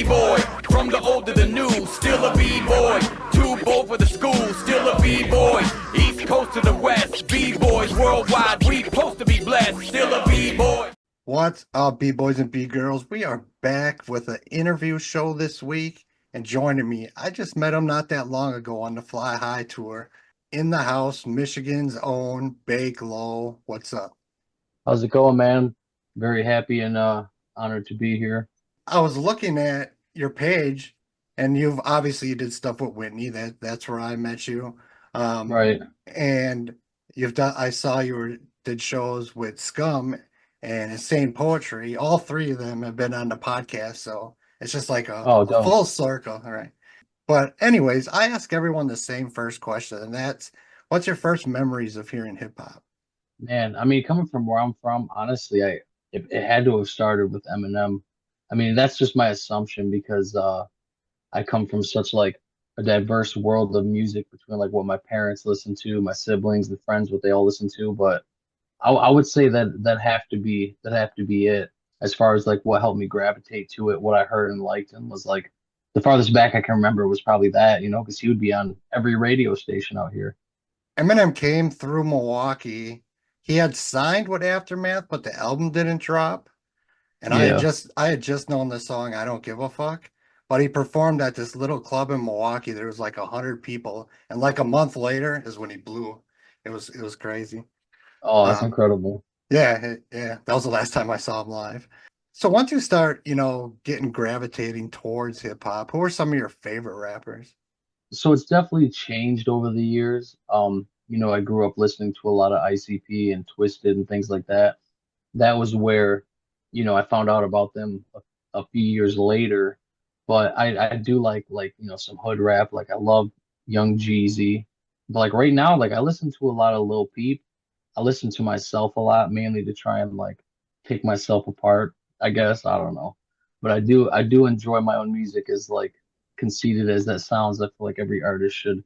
B-boy. From the old to the new, still a B-boy. Too bold for the school, still a B-boy. East Coast to the West, B-boys worldwide. We supposed to be blessed, still a B-boy. What's up, B-boys and B-girls? We are back with an interview show this week. And joining me, I just met him not that long ago on the Fly High tour. In the house, Michigan's own Bake Low. What's up? How's it going, man? Very happy and honored to be here. I was looking at your page, and you did stuff with Whitney. That's where I met you. Um, Right. and I saw did shows with Scum and Insane Poetry. All three of them have been on the podcast, so it's just like Oh, a dope. full circle. All right. But anyways, I ask everyone the same first question, and that's what's your first memories of hearing hip hop? Man, I mean, coming from where I'm from, honestly, it had to have started with Eminem. I mean, that's just my assumption because I come from such like a diverse world of music between like what my parents listen to, my siblings, the friends, what they all listen to. But I would say that have to be it as far as like what helped me gravitate to it, what I heard and liked, and was like the farthest back I can remember was probably that, because he would be on every radio station out here. Eminem came through Milwaukee. He had signed with Aftermath, but the album didn't drop. And Yeah. I had just known the song I Don't Give a Fuck. But he performed at this little club in Milwaukee. There was like 100 people. And like a month later is when he blew. It was crazy. Oh, that's Um, incredible. yeah. That was the last time I saw him live. So once you start, getting gravitating towards hip hop, who are some of your favorite rappers? So it's definitely changed over the years. I grew up listening to a lot of ICP and Twisted and things like that. That was where, I found out about them a few years later. But I do like, some hood rap. Like I love Young Jeezy. But like right now, like I listen to a lot of Lil Peep. I listen to myself a lot, mainly to try and like pick myself apart, I guess. I don't know. But I do enjoy my own music as like conceited as that sounds. I feel like every artist should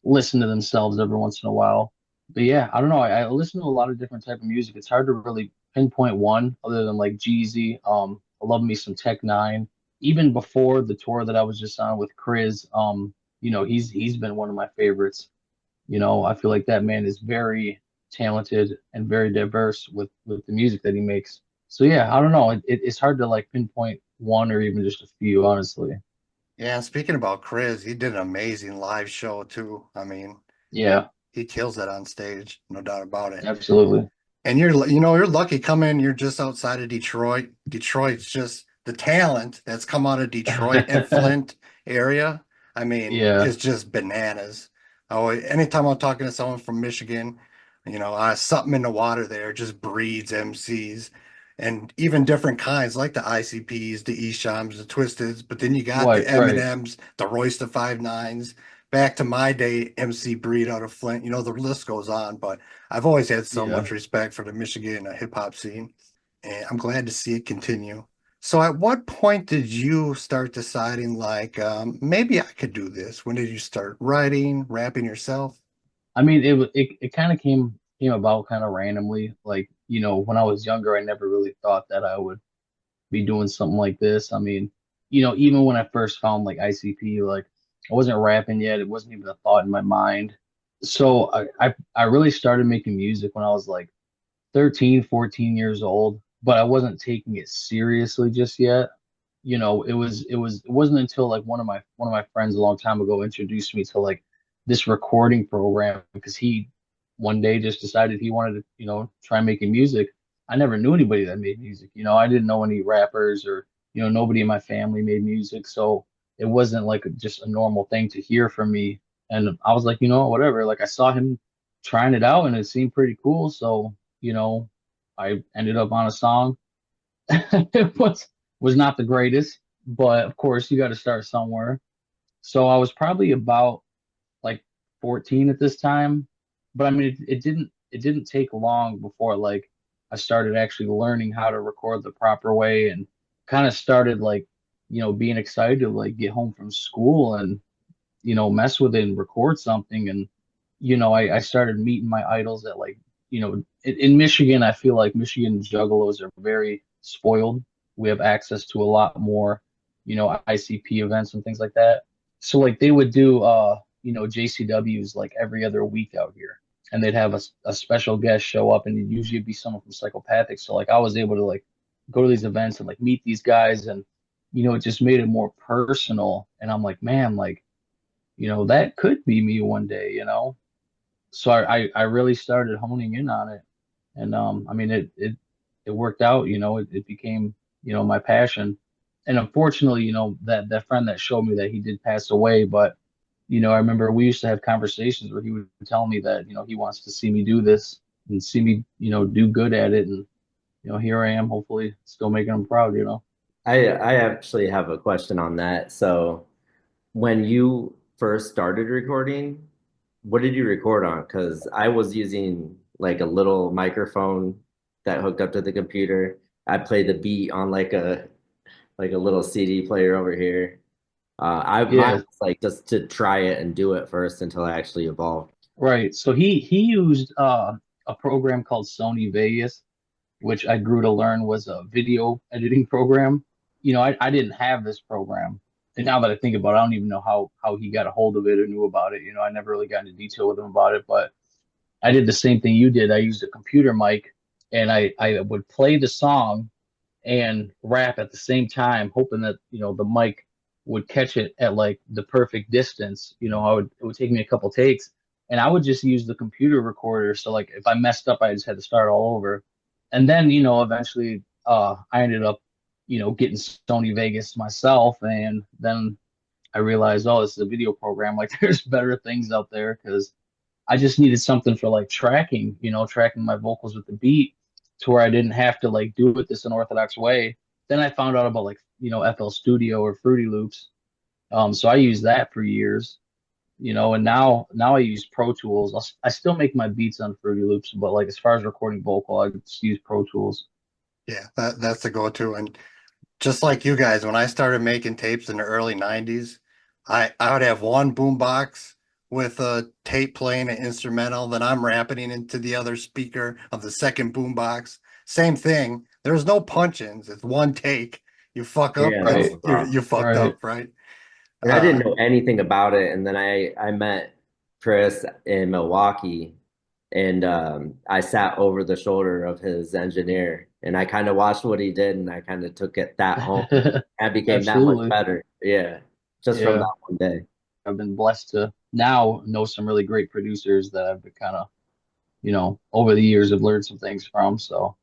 listen to themselves every once in a while. But yeah, I don't know. I listen to a lot of different type of music. It's hard to really pinpoint one other than like Jeezy. I love me some Tech Nine. Even before the tour that I was just on with Chris, he's been one of my favorites. I feel like that man is very talented and very diverse with the music that he makes. So yeah, I don't know. It's hard to like pinpoint one or even just a few, honestly. Yeah, speaking about Chris, he did an amazing live show too. I mean, Yeah, he kills it on stage, no doubt about it. absolutely. And you're lucky coming, you're just outside of Detroit. Detroit's just the talent that's come out of Detroit and Flint area. I mean, Yeah. it's just bananas. Oh, anytime I'm talking to someone from Michigan, something in the water there just breeds MCs and even different kinds like the ICPs, the Eshams, the Twisteds, but then you got the Right, right. Eminems, the Royce the 5 9s. Back to my day, MC Breed out of Flint. The list goes on, but I've always had so Yeah. much respect for the Michigan hip hop scene, and I'm glad to see it continue. So, at what point did you start deciding, like, maybe I could do this? When did you start writing, rapping yourself? I mean, it kind of came about kind of randomly. Like, when I was younger, I never really thought that I would be doing something like this. I mean, even when I first found like ICP, like I wasn't rapping yet. It wasn't even a thought in my mind. So I really started making music when I was like 13, 14 years old, but I wasn't taking it seriously just yet. It wasn't until like one of my friends a long time ago introduced me to like this recording program because he one day just decided he wanted to, try making music. I never knew anybody that made music. I didn't know any rappers or, nobody in my family made music. So it wasn't like just a normal thing to hear from me. And I was like, whatever. Like I saw him trying it out and it seemed pretty cool. So, I ended up on a song. It was not the greatest, but of course you got to start somewhere. So I was probably about like 14 at this time, but I mean it didn't take long before like I started actually learning how to record the proper way and kind of started like being excited to like get home from school and mess with it and record something and I started meeting my idols at like in Michigan. I feel like Michigan juggalos are very spoiled. We have access to a lot more. ICP events and things like that. So like they would do JCWs like every other week out here. And they'd have a special guest show up, and it'd usually be someone from Psychopathic. So like I was able to like go to these events and like meet these guys, and it just made it more personal. And I'm like, man, like, that could be me one day. So I really started honing in on it. And I mean it worked out, it became, my passion. And unfortunately, that friend that showed me that, he did pass away, but I remember we used to have conversations where he would tell me that, he wants to see me do this and see me, do good at it. And, here I am, hopefully still making him proud. I actually have a question on that. So when you first started recording, what did you record on? Because I was using like a little microphone that hooked up to the computer. I played the beat on like a little CD player over here. Mine Yeah, was like just to try it and do it first until I actually evolved. right. So he used a program called Sony Vegas, which I grew to learn was a video editing program. I didn't have this program. And now that I think about it, I don't even know how he got a hold of it or knew about it. I never really got into detail with him about it, but I did the same thing you did. I used a computer mic, and I would play the song and rap at the same time, hoping that, the mic would catch it at like the perfect distance. It would take me a couple takes, and I would just use the computer recorder. So like if I messed up, I just had to start all over. And then, eventually I ended up, getting Sony Vegas myself, and then I realized, oh, this is a video program. Like there's better things out there, because I just needed something for like tracking, tracking my vocals with the beat, to where I didn't have to like do it this unorthodox way. Then I found out about like, FL Studio or Fruity Loops. So I used that for years, and now I use Pro Tools. I still make my beats on Fruity Loops, but like as far as recording vocal, I just use Pro Tools. Yeah, that's the go-to. And just like you guys, when I started making tapes in the early 90s, I would have one boombox with a tape playing an instrumental, then I'm rapping into the other speaker of the second boombox. Same thing. There's no punch-ins. It's one take. You fuck up, Yeah, that was that's Right, the you problem. fucked right. up, right? And I didn't Uh know anything about it, and then I met Chris in Milwaukee, and I sat over the shoulder of his engineer, and I kind of watched what he did, and I kind of took it that home. I became that much Absolutely. better. Yeah, just from Yeah. that one day. I've been blessed to now know some really great producers that I've been kind of, over the years have learned some things from. So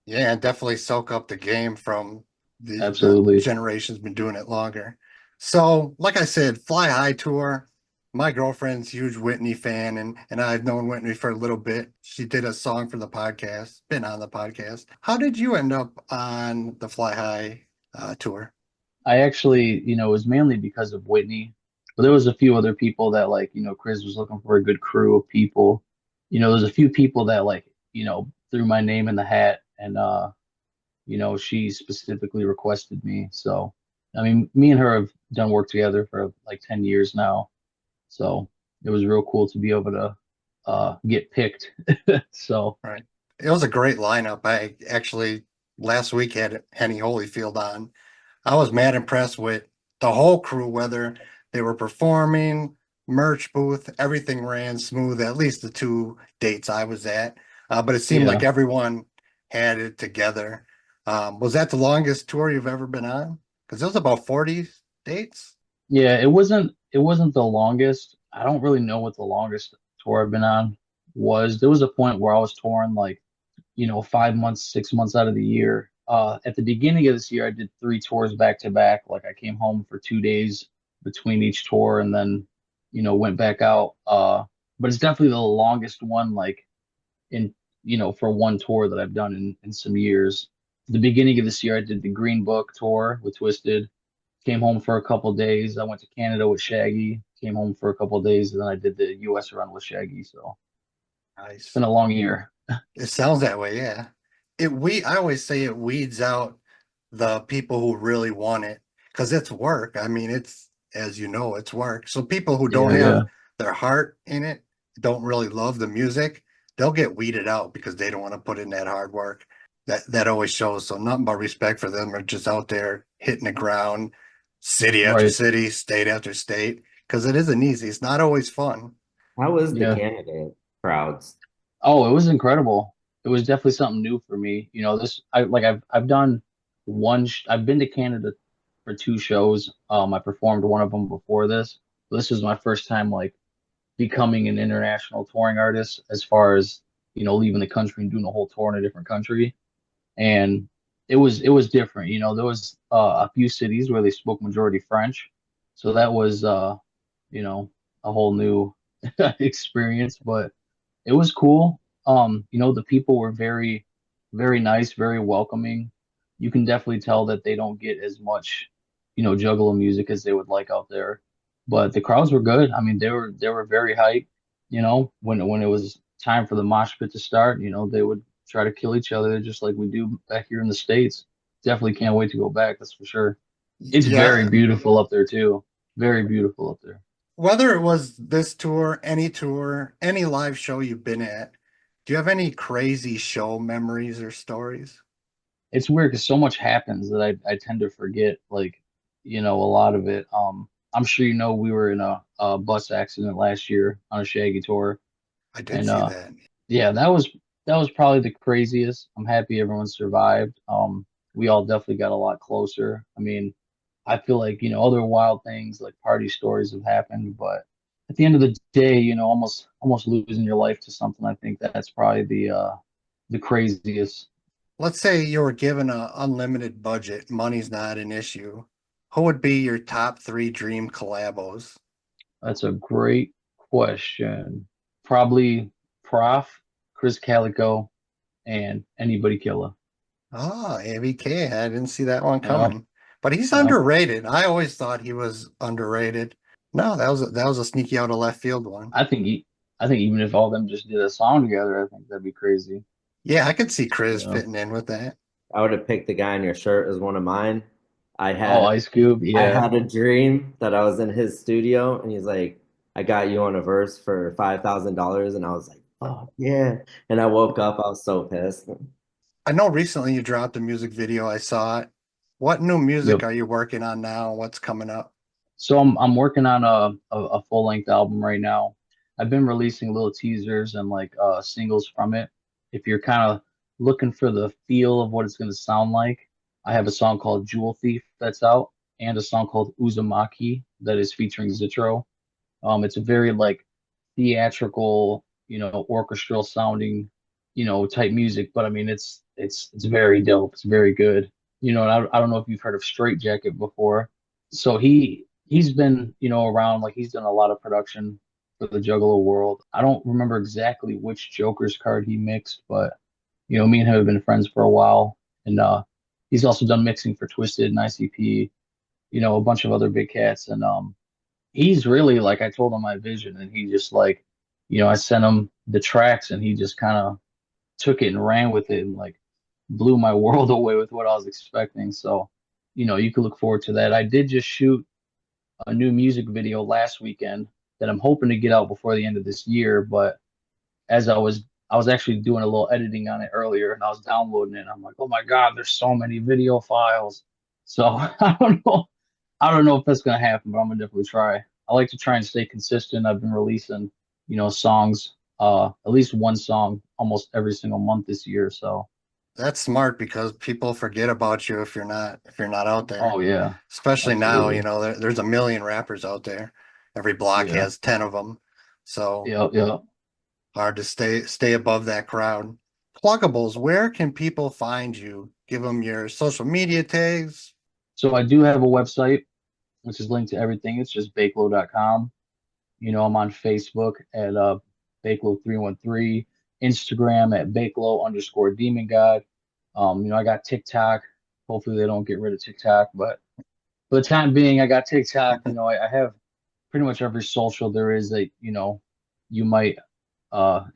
yeah, and definitely soak up the game from the absolutely. generations been doing it longer. So, like I said, Fly High Tour. My girlfriend's a huge Whitney fan, and I've known Whitney for a little bit. She did a song for the podcast, been on the podcast. How did you end up on the Fly High tour? I actually, it was mainly because of Whitney, but there was a few other people that like, Chris was looking for a good crew of people. There's a few people that like, threw my name in the hat, and she specifically requested me. So, I mean, me and her have done work together for like 10 years now. So it was real cool to be able to get picked. So Right. It was a great lineup. I actually last week had Henny Holyfield on. I was mad impressed with the whole crew, whether they were performing, merch booth, everything ran smooth, at least the two dates I was at. But it seemed like yeah. everyone had it together. Was that the longest tour you've ever been on? Because it was about 40 dates. Yeah, it wasn't the longest. I don't really know what the longest tour I've been on was. There was a point where I was touring like, 5 months, 6 months out of the year. At the beginning of this year, I did three tours back to back. Like I came home for 2 days between each tour, and then, went back out. But it's definitely the longest one, like in, for one tour that I've done in some years. The beginning of this year, I did the Green Book tour with Twisted. Came home for a couple days. I went to Canada with Shaggy. Came home for a couple days, and then I did the U.S. run with Shaggy. So it's been Nice. a long year. It sounds that way, yeah. I always say it weeds out the people who really want it because it's work. I mean, it's as you know, it's work. So people who don't Yeah, have yeah, their heart in it, don't really love the music, they'll get weeded out because they don't want to put in that hard work. That always shows. So nothing but respect for them. Are just out there hitting the ground, city after Right. city, state after state, because it isn't easy. It's not always fun. How was the Yeah. candidate crowds? Oh, it was incredible. It was definitely something new for me. This I've done I've been to Canada for two shows. I performed one of them before this. This was my first time like becoming an international touring artist as far as, leaving the country and doing a whole tour in a different country. And it was different. There was a few cities where they spoke majority French. So that was you know, a whole new experience, but it was cool. The people were very, very nice, very welcoming. You can definitely tell that they don't get as much, juggalo music as they would like out there. But the crowds were good. I mean, they were very hyped. When it was time for the mosh pit to start, they would try to kill each other just like we do back here in the States. Definitely can't wait to go back, that's for sure. It's very Yeah, beautiful up there too. Very beautiful up there. whether it was this tour, any live show you've been at, do you have any crazy show memories or stories? It's weird because so much happens that I tend to forget like a lot of it. I'm sure we were in a bus accident last year on a Shaggy tour, I did and see that. yeah, that was probably the craziest. I'm happy everyone survived. We all definitely got a lot closer. I mean, I feel like other wild things like party stories have happened, but at the end of the day, almost losing your life to something, I think that's probably the craziest. Let's say you were given a unlimited budget, money's not an issue. Who would be your top three dream collabos? That's a great question. Probably Prof, Chris Calico, and Anybody Killer. Oh, ABK. I didn't see that one Yep, coming. But he's yep. underrated. I always thought he was underrated. No, that was a sneaky out of left field one. I think I think even if all of them just did a song together, I think that'd be crazy. Yeah, I could see Chris Yeah. fitting in with that. I would have picked the guy on your shirt as one of mine. I Oh, had Ice Cube. I Yeah. had a dream that I was in his studio and he's like, I got you on a verse for $5,000. And I was like, oh, yeah. And I woke up, I was so pissed. I know recently you dropped a music video. I saw it. What new music Yep. are you working on now? What's coming up? So I'm working on a full length album right now. I've been releasing little teasers and like singles from it. If you're kind of looking for the feel of what it's gonna sound like, I have a song called Jewel Thief that's out, and a song called Uzumaki that is featuring Zitro. It's a very like theatrical, orchestral sounding, type music, but I mean it's very dope. It's very good. And I don't know if you've heard of Straight Jacket before. So he's been, around like he's done a lot of production for the Juggalo world. I don't remember exactly which Joker's card he mixed, but me and him have been friends for a while. And he's also done mixing for Twisted and ICP, a bunch of other big cats. And he's really like I told him my vision and he just like, I sent him the tracks and he just kind of took it and ran with it and like blew my world away with what I was expecting. So, you can look forward to that. I did just shoot a new music video last weekend that I'm hoping to get out before the end of this year, but as I was actually doing a little editing on it earlier and I was downloading it and I'm like, "Oh my God, there's so many video files." So, I don't know if that's gonna happen, but I'm gonna definitely try. I like to try and stay consistent. I've been releasing, songs, at least one song almost every single month this year. So, That's smart because people forget about you if you're not out there. oh yeah, Especially now, absolutely. there's a million rappers out there. Every block Yeah. has 10 of them. So Yeah, yeah. hard to stay above that crowd. Pluggables, where can people find you? Give them your social media tags. So I do have a website which is linked to everything. It's just bakelo.com. I'm on Facebook at Bakelo313, Instagram at Bakelo_Demon God. I got TikTok. Hopefully they don't get rid of TikTok, but for the time being, I got TikTok. I have pretty much every social there is that, you might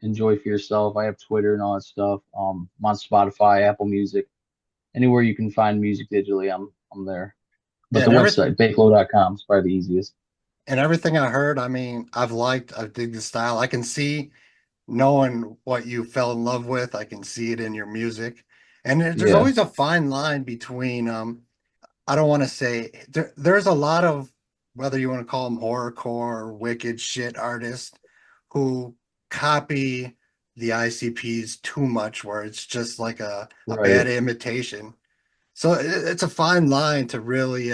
enjoy for yourself. I have Twitter and all that stuff. I'm on Spotify, Apple Music, anywhere you can find music digitally, I'm there. But Yeah, the website, bakelo.com, is probably the easiest. and everything I heard, I mean, I dig the style. I can see knowing what you fell in love with. I can see it in your music. And there's Yeah. always a fine line between I don't want to say there's a lot of, whether you want to call them horrorcore or wicked shit artists who copy the ICPs too much, where it's just like a bad Right. imitation. So it's a fine line to really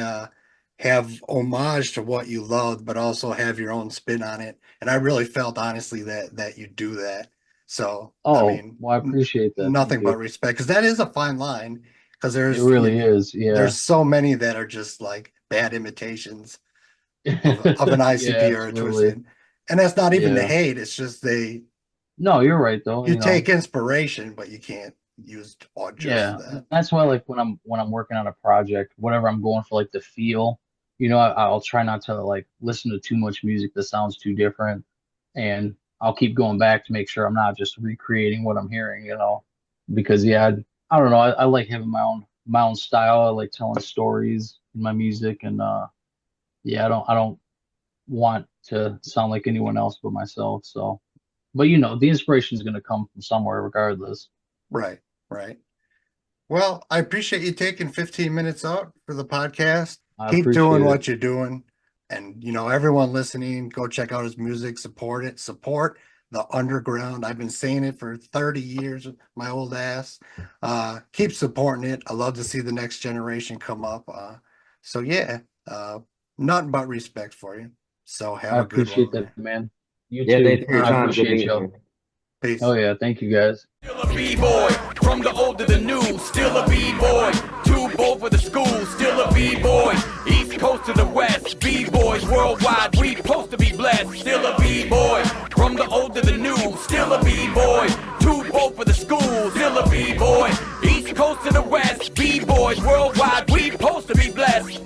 have homage to what you love, but also have your own spin on it. And I really felt honestly that you do that. So I Oh, mean, well, I appreciate that. Thank nothing but you. respect, because that is a fine line. Because It really is. Yeah. there's so many that are just like bad imitations of an Yeah, ICP or a absolutely. twisted, and that's not even the Yeah. hate. It's just No, you're right though, you take inspiration, but you can't use all just Yeah, that. that's why like when I'm working on a project, whatever I'm going for like the feel, I'll try not to like listen to too much music that sounds too different, and I'll keep going back to make sure I'm not just recreating what I'm hearing, because yeah, I don't know, I like having my own style. I like telling stories in my music, and yeah, I don't want to sound like anyone else but myself. So, but the inspiration is gonna come from somewhere regardless. Right, right. Well, I appreciate you taking 15 minutes out for the podcast. I Keep doing appreciate it. what you're doing. And, everyone listening, go check out his music, support it, support the underground. I've been saying it for 30 years, my old ass. Keep supporting it. I love to see the next generation come up. So, yeah, uh, nothing but respect for you. So, have I a good one, appreciate man. that, man. You Yeah, too. thanks for your All I right. time. Good appreciate meeting y'all. you. Peace. Oh yeah, thank you guys. Still a b-boy, from the old to the new, still a b-boy. Too bold for the school, still a b-boy. East coast to the west, b-boys worldwide, we supposed to be blessed. Still a b-boy, from the old to the new, still a b-boy. Too bold for the school, still a b-boy. East coast to the west, b-boys worldwide, we supposed to be blessed.